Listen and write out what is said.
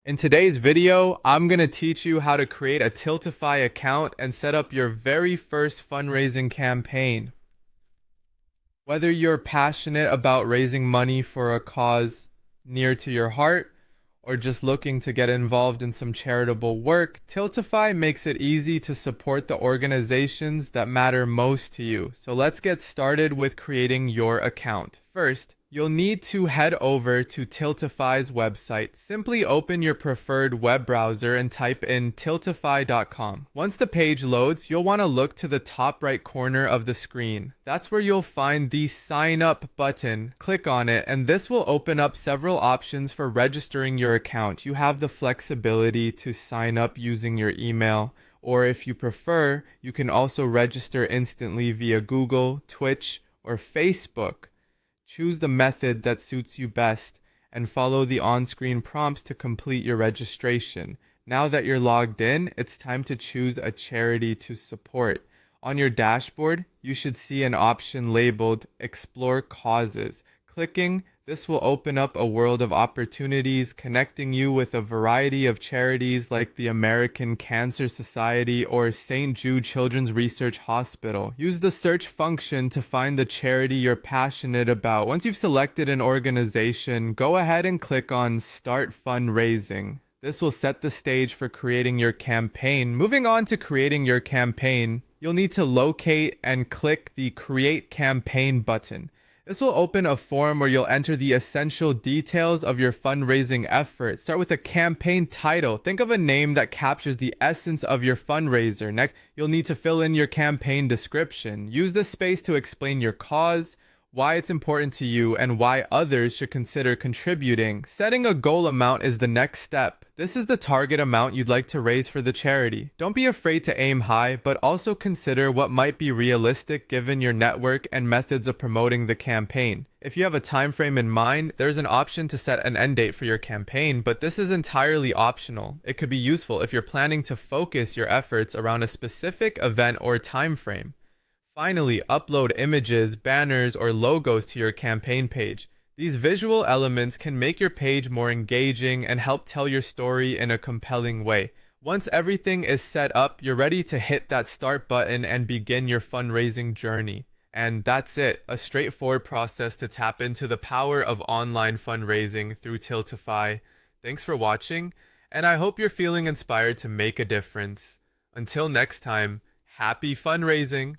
In today's video, I'm going to teach you how to create a Tiltify account and set up your very first fundraising campaign. Whether you're passionate about raising money for a cause near to your heart or just looking to get involved in some charitable work, Tiltify makes it easy to support the organizations that matter most to you. So let's get started with creating your account. First, you'll need to head over to Tiltify's website. Simply open your preferred web browser and type in tiltify.com. Once the page loads, you'll want to look to the top right corner of the screen. That's where you'll find the Sign Up button. Click on it, and this will open up several options for registering your account. You have the flexibility to sign up using your email, or if you prefer, you can also register instantly via Google, Twitch, or Facebook. Choose the method that suits you best and follow the on-screen prompts to complete your registration. Now that you're logged in, it's time to choose a charity to support. On your dashboard, you should see an option labeled Explore Causes. Clicking this will open up a world of opportunities, connecting you with a variety of charities like the American Cancer Society or St. Jude Children's Research Hospital. Use the search function to find the charity you're passionate about. Once you've selected an organization, go ahead and click on Start Fundraising. This will set the stage for creating your campaign. Moving on to creating your campaign, you'll need to locate and click the Create Campaign button. This will open a form where you'll enter the essential details of your fundraising effort. Start with a campaign title. Think of a name that captures the essence of your fundraiser. Next, you'll need to fill in your campaign description. Use this space to explain your cause, why it's important to you, and why others should consider contributing. Setting a goal amount is the next step. This is the target amount you'd like to raise for the charity. Don't be afraid to aim high, but also consider what might be realistic given your network and methods of promoting the campaign. If you have a time frame in mind, there's an option to set an end date for your campaign, but this is entirely optional. It could be useful if you're planning to focus your efforts around a specific event or time frame. Finally, upload images, banners, or logos to your campaign page. These visual elements can make your page more engaging and help tell your story in a compelling way. Once everything is set up, you're ready to hit that start button and begin your fundraising journey. And that's it, a straightforward process to tap into the power of online fundraising through Tiltify. Thanks for watching, and I hope you're feeling inspired to make a difference. Until next time, happy fundraising!